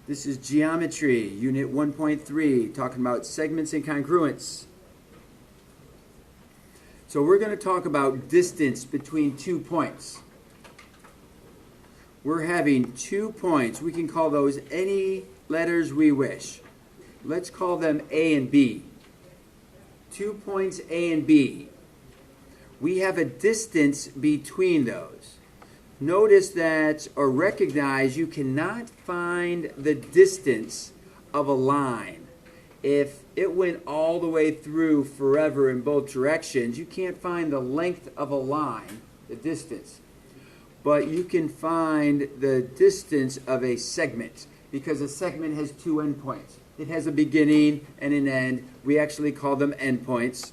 This is Geometry, Unit 1.3, talking about segments and congruence. So we're going to talk about distance between 2 points. We're having 2 points. We can call those any letters we wish. Let's call them A and B. 2 points A and B. We have a distance between those. Notice that, or recognize, you cannot find the distance of a line. If it went all the way through forever in both directions, you can't find the length of a line, the distance. But you can find the distance of a segment, because a segment has 2 endpoints. It has a beginning and an end. We actually call them endpoints.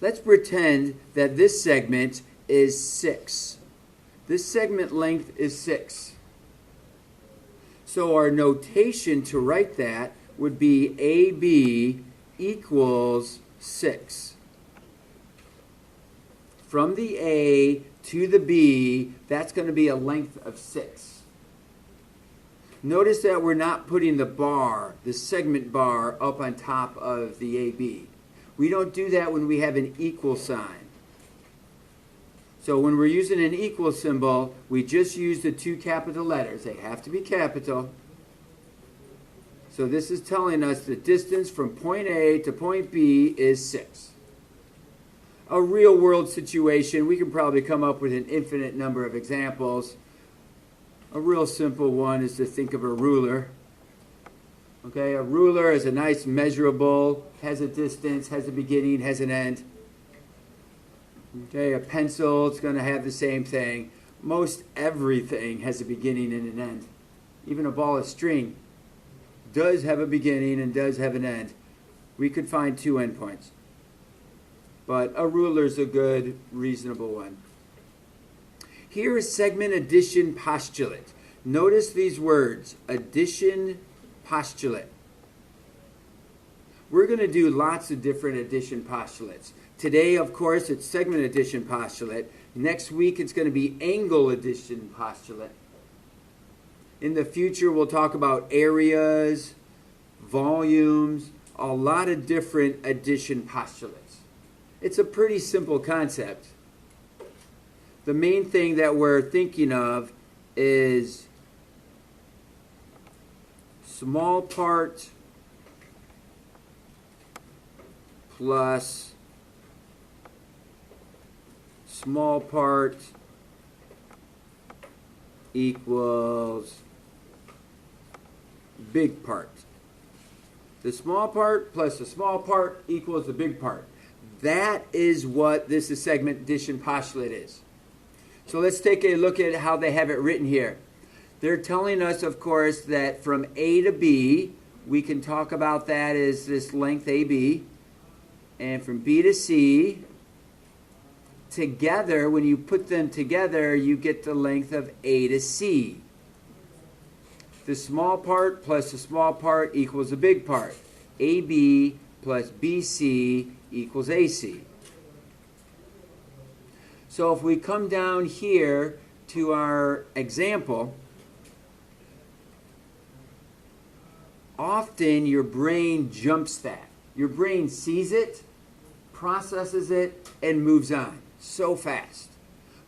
Let's pretend that this segment is 6. This segment length is 6. So our notation to write that would be AB equals 6. From the A to the B, that's going to be a length of 6. Notice that we're not putting the bar, the segment bar, up on top of the AB. We don't do that when we have an equal sign. So when we're using an equal symbol, we just use the 2 capital letters. They have to be capital. So this is telling us the distance from point A to point B is 6. A real world situation, we can probably come up with an infinite number of examples. A real simple one is to think of a ruler. Okay, a ruler is a nice measurable, has a distance, has a beginning, has an end. Okay, a pencil, it's going to have the same thing. Most everything has a beginning and an end. Even a ball of string does have a beginning and does have an end. We could find 2 endpoints. But a ruler is a good, reasonable one. Here is segment addition postulate. Notice these words, addition postulate. We're going to do lots of different addition postulates. Today, of course, it's segment addition postulate. Next week, it's going to be angle addition postulate. In the future, we'll talk about areas, volumes, a lot of different addition postulates. It's a pretty simple concept. The main thing that we're thinking of is small part plus small part equals big part. The small part plus the small part equals the big part. That is what this segment addition postulate is. So let's take a look at how they have it written here. They're telling us, of course, that from A to B, we can talk about that as this length AB. And from B to C, together, when you put them together, you get the length of A to C. The small part plus the small part equals the big part. AB plus BC equals AC. So if we come down here to our example, often your brain jumps that. Your brain sees it, processes it, and moves on so fast.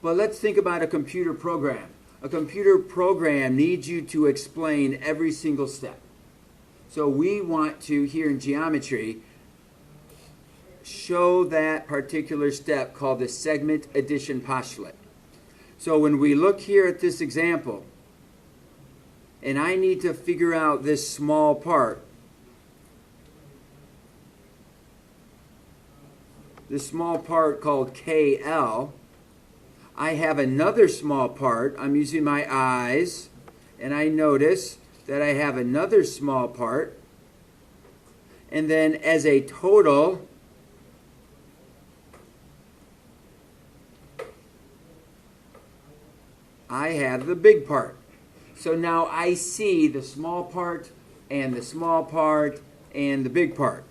But let's think about a computer program. A computer program needs you to explain every single step. So we want to, here in geometry, show that particular step called the segment addition postulate. So when we look here at this example, and I need to figure out this small part, this small part called KL, I have another small part. I'm using my eyes, and I notice that I have another small part. And then as a total, I have the big part. So now I see the small part and the small part and the big part.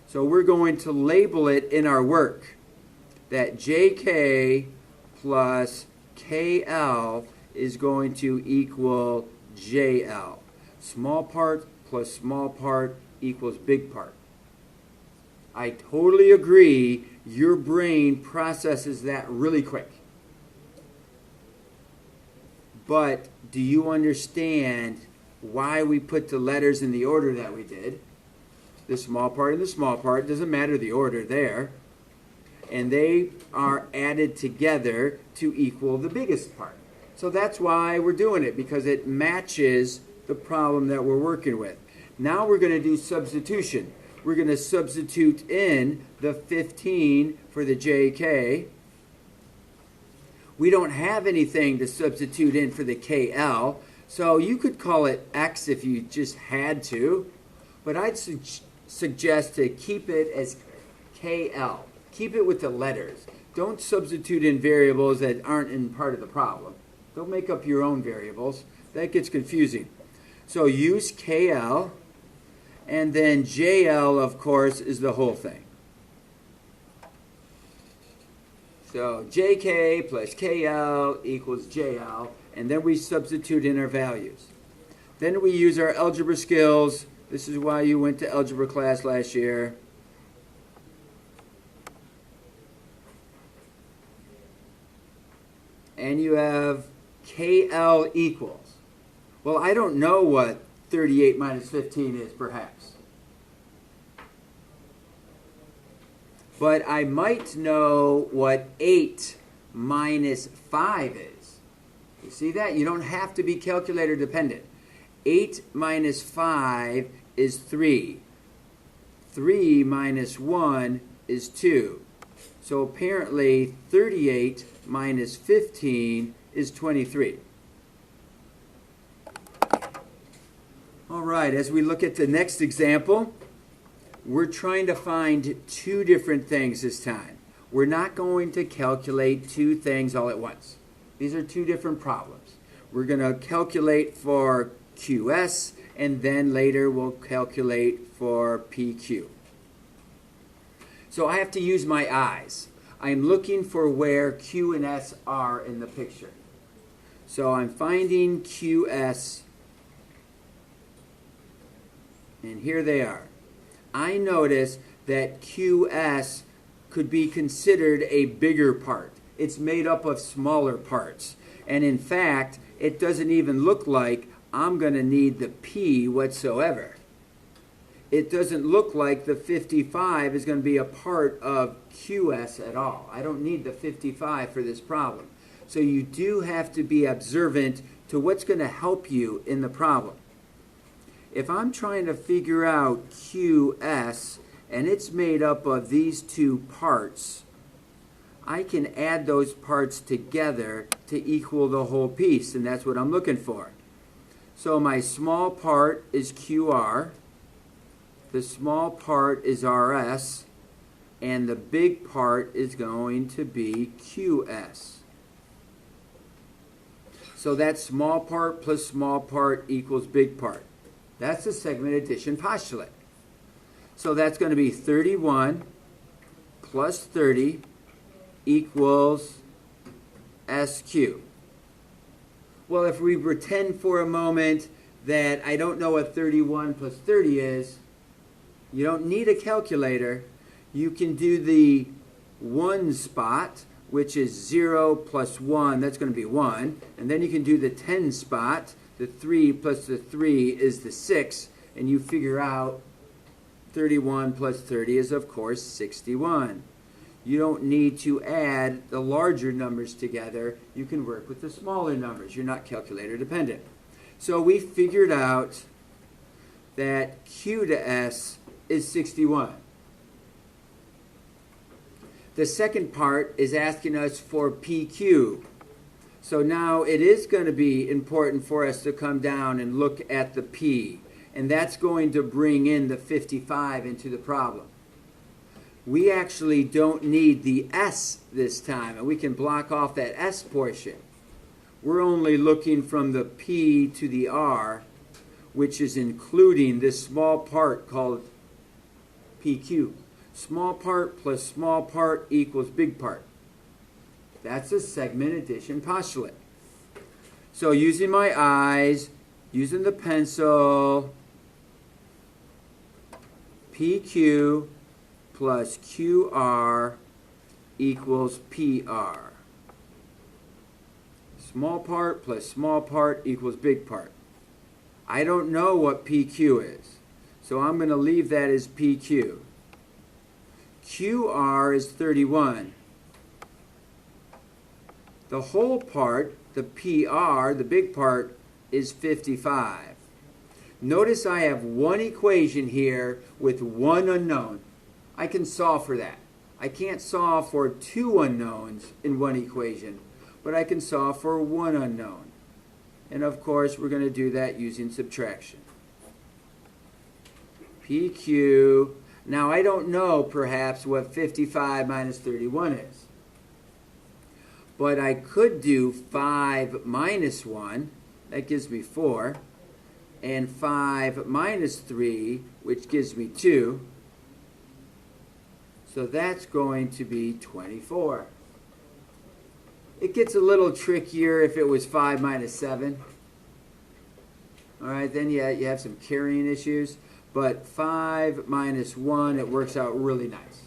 So we're going to label it in our work that JK plus KL is going to equal JL. Small part plus small part equals big part. I totally agree, your brain processes that really quick. But do you understand why we put the letters in the order that we did? The small part and the small part, doesn't matter the order there. And they are added together to equal the biggest part. So that's why we're doing it, because it matches the problem that we're working with. Now we're going to do substitution. We're going to substitute in the 15 for the JK. We don't have anything to substitute in for the KL, so you could call it X if you just had to, but I'd suggest to keep it as KL. Keep it with the letters. Don't substitute in variables that aren't in part of the problem. Don't make up your own variables. That gets confusing. So use KL, and then JL, of course, is the whole thing. So JK plus KL equals JL, and then we substitute in our values. Then we use our algebra skills. This is why you went to algebra class last year. And you have KL equals. Well, I don't know what 38 minus 15 is, perhaps. But I might know what 8 minus 5 is. You see that? You don't have to be calculator dependent. 8 minus 5 is 3. 3 minus 1 is 2. So apparently 38 minus 15 is 23. All right, as we look at the next example, we're trying to find two different things this time. We're not going to calculate two things all at once. These are two different problems. We're going to calculate for QS, and then later we'll calculate for PQ. So I have to use my eyes. I'm looking for where Q and S are in the picture. So I'm finding QS, and here they are. I notice that QS could be considered a bigger part. It's made up of smaller parts. And in fact, it doesn't even look like I'm going to need the P whatsoever. It doesn't look like the 55 is going to be a part of QS at all. I don't need the 55 for this problem. So you do have to be observant to what's going to help you in the problem. If I'm trying to figure out QS and it's made up of these two parts, I can add those parts together to equal the whole piece, and that's what I'm looking for. So my small part is QR, the small part is RS, and the big part is going to be QS. So that small part plus small part equals big part. That's the segment addition postulate. So that's going to be 31 plus 30 equals SQ. Well, if we pretend for a moment that I don't know what 31 plus 30 is, you don't need a calculator. You can do the 1 spot, which is 0 plus 1, that's going to be 1. And then you can do the 10 spot. The 3 plus the 3 is the 6, and you figure out 31 plus 30 is, of course, 61. You don't need to add the larger numbers together. You can work with the smaller numbers. You're not calculator dependent. So we figured out that Q to S is 61. The second part is asking us for PQ. So now it is going to be important for us to come down and look at the P. And that's going to bring in the 55 into the problem. We actually don't need the S this time, and we can block off that S portion. We're only looking from the P to the R, which is including this small part called PQ. Small part plus small part equals big part. That's a segment addition postulate. So using my eyes, using the pencil, PQ plus QR equals PR. Small part plus small part equals big part. I don't know what PQ is, so I'm going to leave that as PQ. QR is 31. The whole part, the PR, the big part, is 55. Notice I have one equation here with one unknown. I can solve for that. I can't solve for two unknowns in one equation, but I can solve for one unknown. And of course, we're going to do that using subtraction. PQ. Now, I don't know, perhaps, what 55 minus 31 is. But I could do 5 minus 1. That gives me 4. And 5 minus 3, which gives me 2. So that's going to be 24. It gets a little trickier if it was 5 minus 7. All right, then you have some carrying issues. But 5 minus 1, it works out really nice.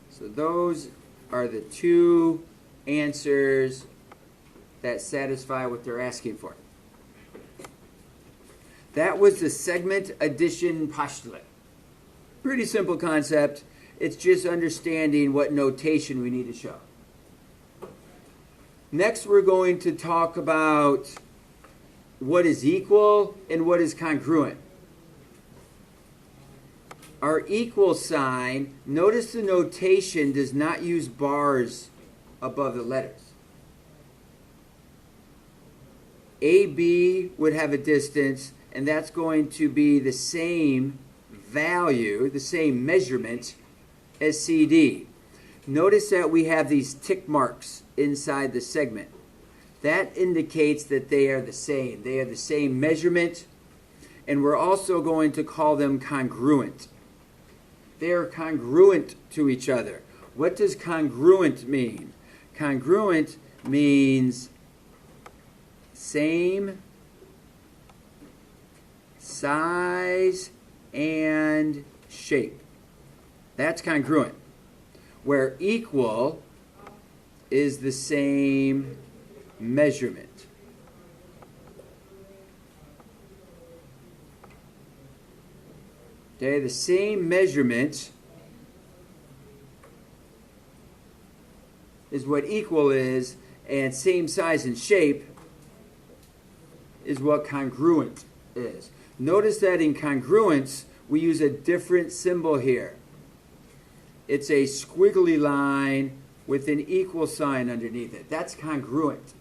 So those are the two answers that satisfy what they're asking for. That was the segment addition postulate. Pretty simple concept. It's just understanding what notation we need to show. Next, we're going to talk about what is equal and what is congruent. Our equal sign, notice the notation does not use bars above the letters. AB would have a distance, and that's going to be the same value, the same measurement as CD. Notice that we have these tick marks inside the segment. That indicates that they are the same. They are the same measurement, and we're also going to call them congruent. They are congruent to each other. What does congruent mean? Congruent means same size and shape. That's congruent. Where equal is the same measurement. Okay, the same measurement is what equal is, and same size and shape is what congruent is. Notice that in congruence, we use a different symbol here. It's a squiggly line with an equal sign underneath it. That's congruent.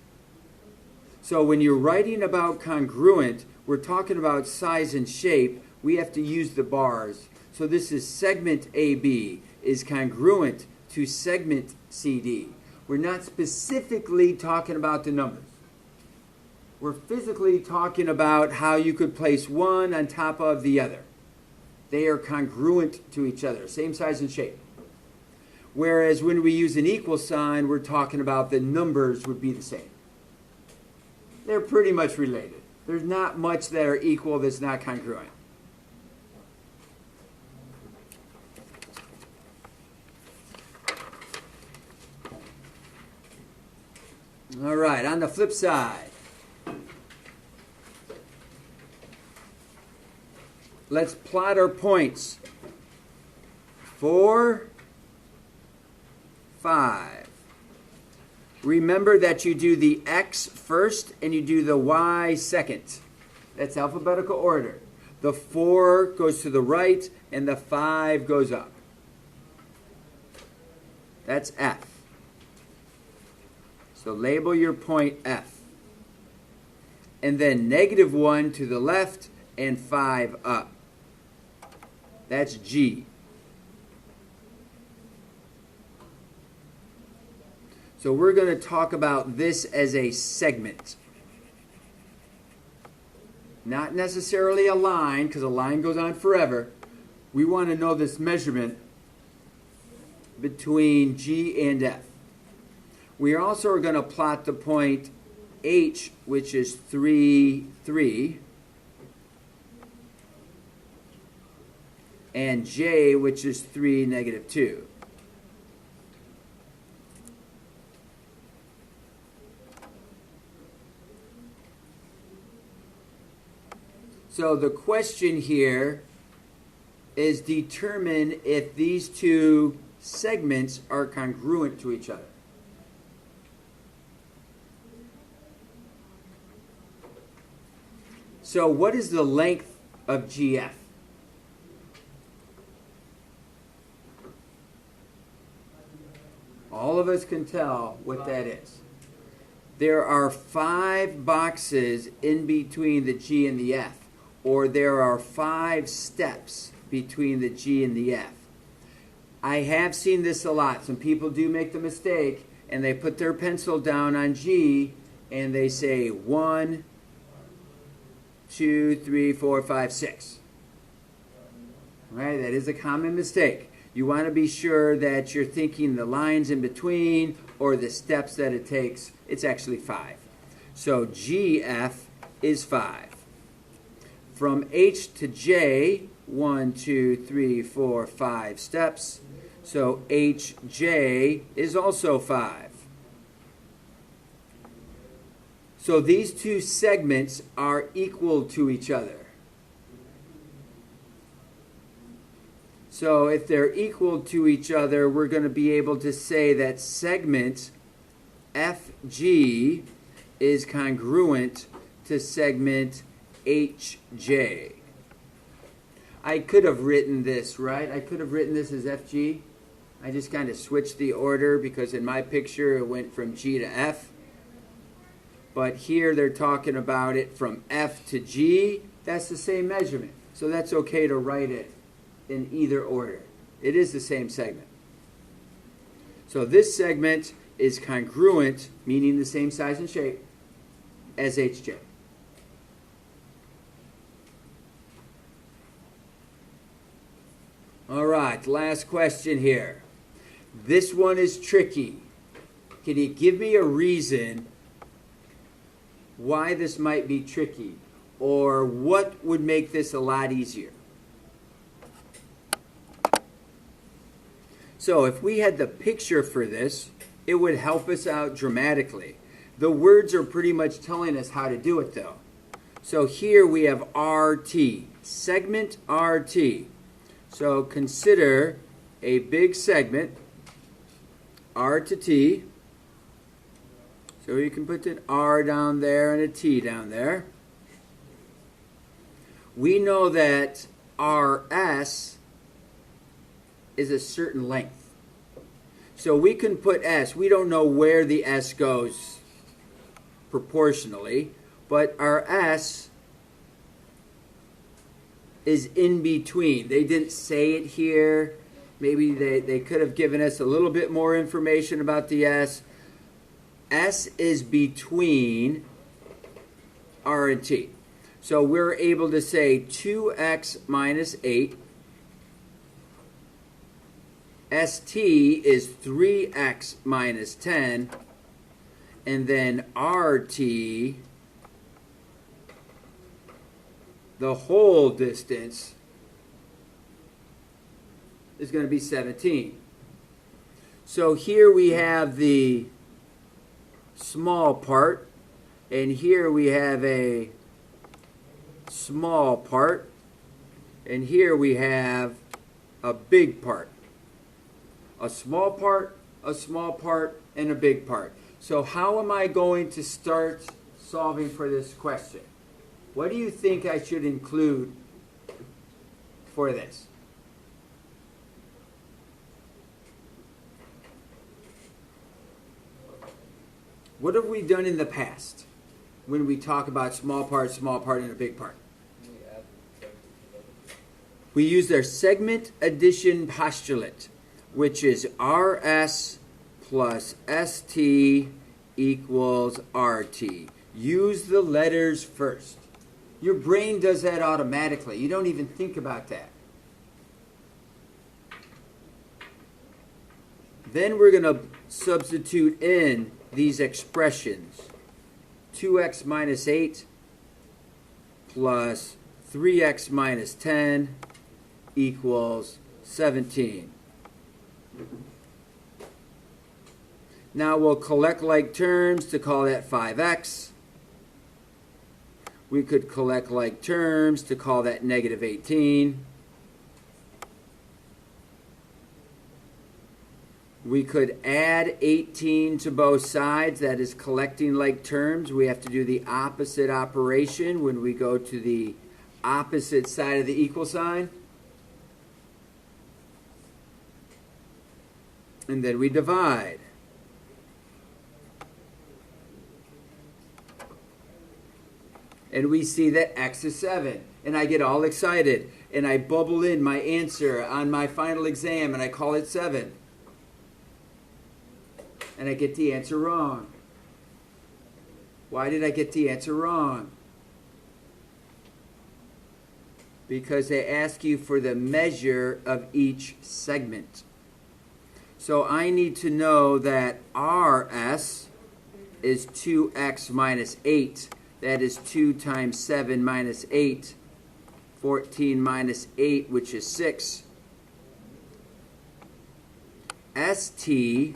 So when you're writing about congruent, we're talking about size and shape. We have to use the bars. So this is segment AB is congruent to segment CD. We're not specifically talking about the numbers. We're physically talking about how you could place one on top of the other. They are congruent to each other, same size and shape. Whereas when we use an equal sign, we're talking about the numbers would be the same. They're pretty much related. There's not much that are equal that's not congruent. All right, on the flip side, let's plot our points. 4, 5. Remember that you do the X first and you do the Y second. That's alphabetical order. The 4 goes to the right and the 5 goes up. That's F. So label your point F. And then -1 to the left and 5 up. That's G. So we're going to talk about this as a segment. Not necessarily a line, because a line goes on forever. We want to know this measurement between G and F. We also are going to plot the point H, which is 3, 3, and J, which is 3, negative 2. So the question here is determine if these two segments are congruent to each other. So what is the length of GF? All of us can tell what that is. There are 5 boxes in between the G and the F, or there are 5 steps between the G and the F. I have seen this a lot. Some people do make the mistake, and they put their pencil down on G, and they say 1, 2, 3, 4, 5, 6. Right? That is a common mistake. You want to be sure that you're thinking the lines in between or the steps that it takes. It's actually 5. So GF is 5. From H to J, 1, 2, 3, 4, 5 steps. So HJ is also 5. So these two segments are equal to each other. So if they're equal to each other, we're going to be able to say that segment FG is congruent to segment HJ. I could have written this, right? I could have written this as FG. I just kind of switched the order because in my picture it went from G to F. But here they're talking about it from F to G. That's the same measurement. So that's okay to write it in either order. It is the same segment. So this segment is congruent, meaning the same size and shape, as HJ. All right, last question here. This one is tricky. Can you give me a reason why this might be tricky? Or what would make this a lot easier? So if we had the picture for this, it would help us out dramatically. The words are pretty much telling us how to do it though. So here we have RT, segment RT. So consider a big segment, R to T. So you can put an R down there and a T down there. We know that RS is a certain length. So we can put S. We don't know where the S goes proportionally, but our S is in between. They didn't say it here. Maybe they could have given us a little bit more information about the S. S is between R and T. So we're able to say 2x minus 8. ST is 3x minus 10. And then RT, the whole distance, is going to be 17. So here we have the small part, and here we have a small part, and here we have a big part. A small part, and a big part. So how am I going to start solving for this question? What do you think I should include for this? What have we done in the past when we talk about small part, and a big part? We used our segment addition postulate, which is RS plus ST equals RT. Use the letters first. Your brain does that automatically. You don't even think about that. Then we're going to substitute in these expressions. 2x minus 8 plus 3x minus 10 equals 17. Now we'll collect like terms to call that 5x. We could collect like terms to call that negative 18. We could add 18 to both sides. That is collecting like terms. We have to do the opposite operation when we go to the opposite side of the equal sign. And then we divide. And we see that x is 7. And I get all excited. And I bubble in my answer on my final exam and I call it 7. And I get the answer wrong. Why did I get the answer wrong? Because they ask you for the measure of each segment. So I need to know that RS is 2x minus 8. That is 2 times 7 minus 8. 14 minus 8, which is 6. ST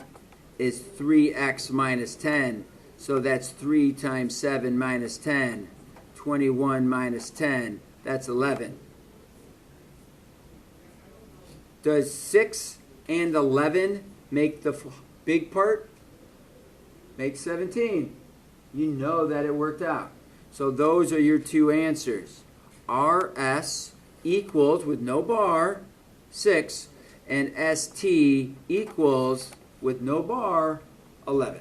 is 3x minus 10. So that's 3 times 7 minus 10. 21 minus 10. That's 11. Does 6 and 11 make the big part? Make 17. You know that it worked out. So those are your two answers. RS equals, with no bar, 6, and ST equals, with no bar, 11.